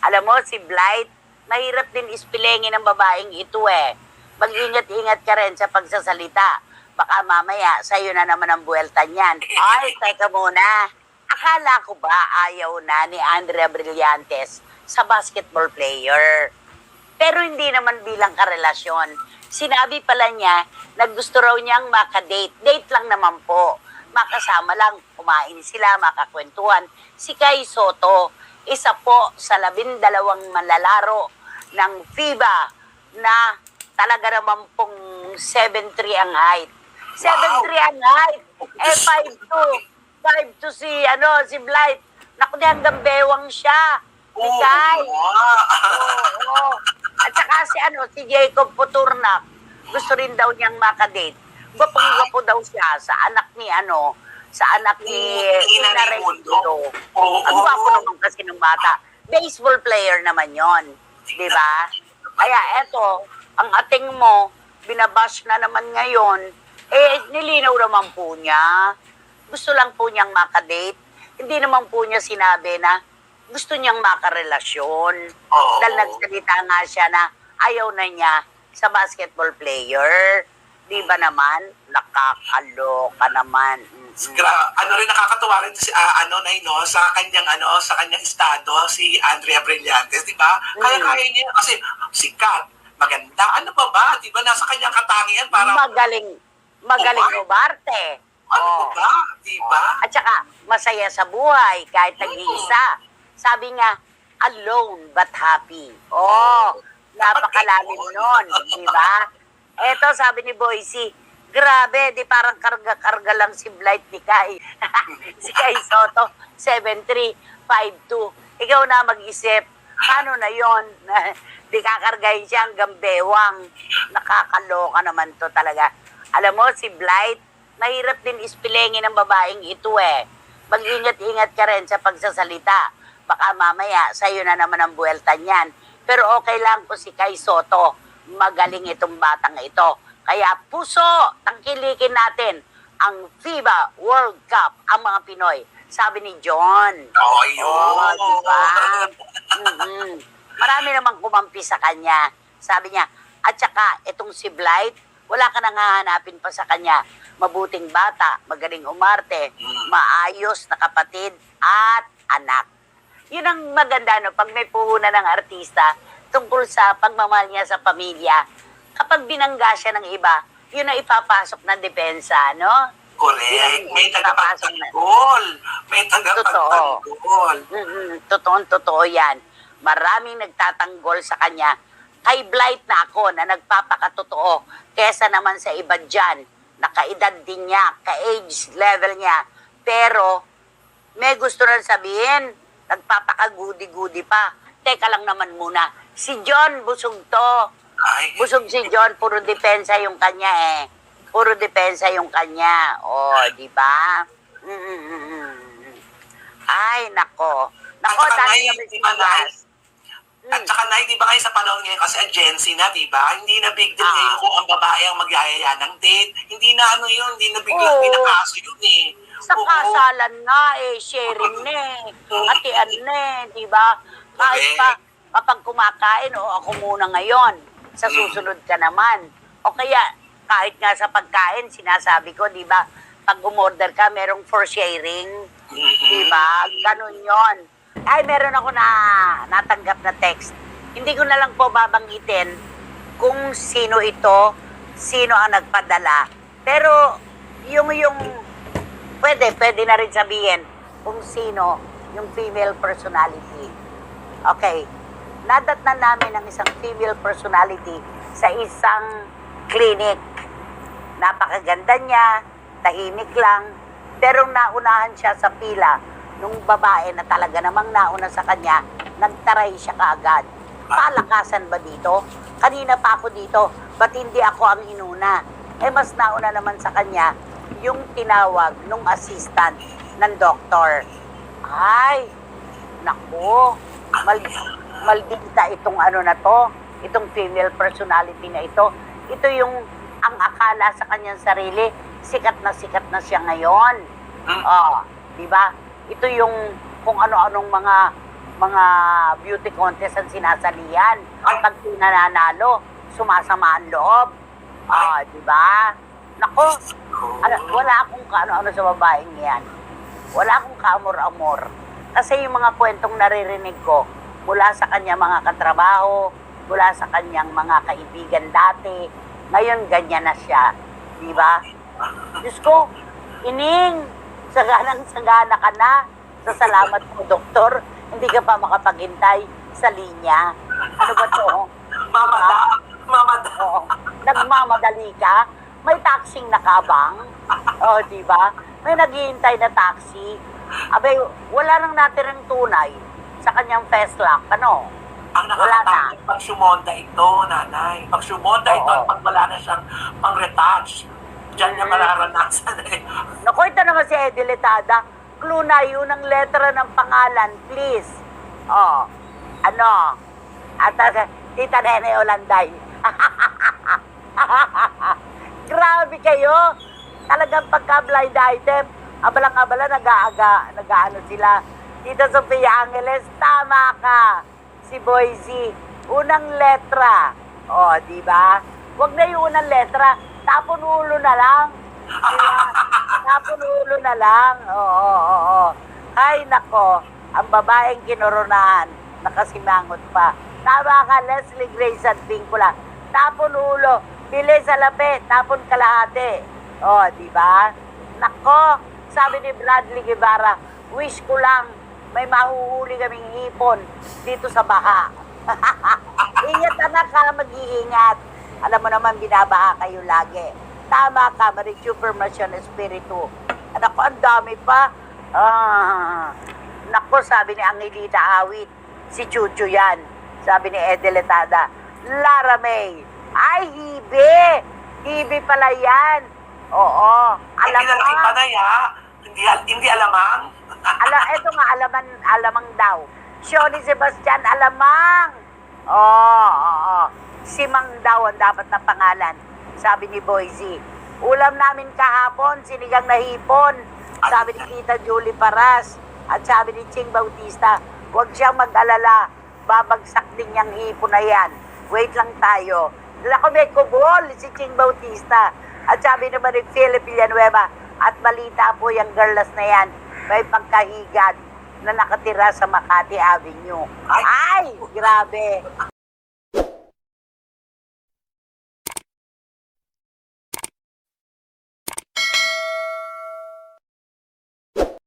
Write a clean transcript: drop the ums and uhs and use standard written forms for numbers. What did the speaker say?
Alam mo, si Blight, mahirap din ispilengin ng babaeng ito eh. Mag-ingat-ingat ka rin sa pagsasalita. Baka mamaya, sa'yo na naman ang buwelta niyan. Ay, teka muna. Akala ko ba ayaw na ni Andrea Brillantes sa basketball player? Pero hindi naman bilang karelasyon. Sinabi pala niya na gusto raw niyang makadate. Date lang naman po. Makasama lang, kumain sila, makakwentuhan. Si Kai Soto, isa po sa 12 manlalaro ng FIBA na talaga naman pong 7'3 ang height. 7'3 ang height. 5'2 si Blight. Naku, di hanggang bewang siya. Si Kai. Oo. At saka si Jacob Puturnak, gusto rin daw niyang makadate. Gwapong-gwapo daw siya sa anak ni Ina Raimundo. Ang gwapo naman kasi ng bata. Baseball player naman yon, di ba? Kaya eto, ang ating mo, binabash na naman ngayon, nilinaw naman po niya. Gusto lang po niyang makadate. Hindi naman po niya sinabi na gusto niyang makarelasyon. Dahil nagsalita nga siya na ayaw na niya sa basketball player. Di ba naman? Nakakaloka naman. Nakakatuwa rin si sa kanyang estado si Andrea Brillantes, di ba? Kaya niya kasi sikat, maganda. Ano ba? Di ba nasa kanyang katangian para magaling Robarte. Ano ba? Di ba? At saka masaya sa buhay kahit nag-iisa. Sabi nga, alone but happy. Napakalalim nun, di ba? Eto, sabi ni Boycie, grabe, di parang karga-karga lang si Blight ni Kai. Si Kai Soto, 7'3", 5'2". Ikaw na mag-isip, paano na yon? Di kakargahin siya hanggang bewang. Nakakaloka naman to talaga. Alam mo, si Blight, mahirap din ispilengin ng babaeng ito eh. Mag-ingat-ingat ka rin sa pagsasalita. Baka mamaya, sa'yo na naman ang buwelta niyan. Pero okay lang po si Kai Soto. Magaling itong batang ito. Kaya puso, tangkilikin natin ang FIBA World Cup, ang mga Pinoy. Sabi ni John. Yun. Diba? Marami namang kumampi sa kanya. Sabi niya, at saka itong si Blight, wala ka nang hahanapin pa sa kanya. Mabuting bata, magaling umarte, maayos na kapatid at anak. Yun ang maganda, no? Pag may puhunan ng artista tungkol sa pagmamahal niya sa pamilya, kapag binangga siya ng iba, yun ang ipapasok ng depensa, no? Correct. May tagapagtanggol. Totoo yan. Maraming nagtatanggol sa kanya. Kay Blight na ako na nagpapakatotoo kesa naman sa iba dyan. Nakaedad din niya, ka-age level niya. Pero, may gusto na sabihin, nagpapakagudi-gudi pa. Teka lang naman muna. Si John, busog to. Busog si John, puro depensa yung kanya eh. Puro depensa yung kanya. Di ba? Ay, nako. Nako, dahil kami si Magas. At saka di ba kayo sa panahon ngayon kasi agency na, di ba? Hindi na big deal ngayon kung ang babae ang magyayaya ng date. Hindi na hindi na biglang pinakaso yun eh. Sa kasalan nga sharing na hatian na di ba? Kahit pa kapag kumakain, ako muna ngayon, sa susunod ka naman. O kaya, kahit nga sa pagkain, sinasabi ko, di ba, pag umorder ka, merong for sharing, di ba? Ganun yon. Ay, meron ako natanggap na text. Hindi ko na lang po babanggitin kung sino ito, sino ang nagpadala. Pero, pwede na rin sabihin kung sino yung female personality. Okay. Nadatnan namin ang isang female personality sa isang clinic. Napakaganda niya, tahimik lang, pero naunahan siya sa pila nung babae na talaga namang nauna sa kanya, nagtaray siya kaagad. Palakasan ba dito? Kanina pa ako dito, ba't hindi ako ang inuna? Mas nauna naman sa kanya yung tinawag nung assistant ng doktor. Ay, naku, maldita itong itong female personality na ito. Ito yung ang akala sa kanyang sarili, sikat na siya ngayon. Di ba? Ito yung kung ano-anong mga mga beauty contest ang sinasalihan. Ay. Pag nananalo, sumasama ang loob. Di ba? Nako, wala akong kaano-ano sa babaeng yan. Wala akong kaamor-amor. Kasi yung mga kwentong naririnig ko mula sa kanya mga katrabaho, mula sa kanyang mga kaibigan dati, ngayon ganyan na siya. Di ba? Diyos ko, Ining, saganang-sagana ka na. Sa salamat mo, doktor. Hindi ka pa makapaghintay sa linya. Ano ba to? Mamada. Oo. Nagmamadali ka? May taxing nakabang? Di ba? May naghihintay na taxi. Abay, wala nang natirang tunay sa kanyang fast lock. Ano? Ang Wala na. nakakatakot pag sumonda ito, nanay. Pag sumonda ito, Oo. at pag wala na siyang pang-retouch, diyan niya mararanasan eh. Naku, ito naman si Edilitada. Clue na yun ang letra ng pangalan, please. Ano? At Tita Nene Olanday. Grabe kayo. Talagang pagka-blind item, abalang-abala, nag-aano sila. Tita Sofia Angeles, tama ka. Si Boise, unang letra. Di ba? Huwag na yung unang letra. Tapon ulo na lang. Diba? Tapon ulo na lang. Oo. Ay, nako. Ang babaeng kinoronahan, nakasimangot pa. Tama ka, Leslie Grace at Vincula. Tapon ulo. Bili sa lapi. Tapon kalahati. Di ba? Nako, sabi ni Bradley Guevara, wish ko lang may mahuhuli kaming hipon dito sa baha. Ingat anak ka, mag-iingat. Alam mo naman, binabaha kayo lagi. Tama ka, Marichupermasyon Espiritu. Anak ko, ang dami pa. Nako, sabi ni Angelita Awit, si Chucho yan. Sabi ni Edeletada, Lara May, ay, hibe! Hibe pala yan. Oo. Ay, kinalaki pa na ya. Hindi alamang. Ito nga, alamang daw. Shoni Sebastian, alamang. Oo. Simang daw ang dapat na pangalan. Sabi ni Boise. Ulam namin kahapon, sinigang na hipon. Sabi ni Tita Julie Paras. At sabi ni Ching Bautista, huwag siyang mag-alala. Babagsak din yung hipon na yan. Wait lang tayo. Lako, may kubol si Ching Bautista. At sabi naman ni Philip Villanueva, at balita po yung girls na yan, may pagkahigad na nakatira sa Makati Avenue. Ay, grabe.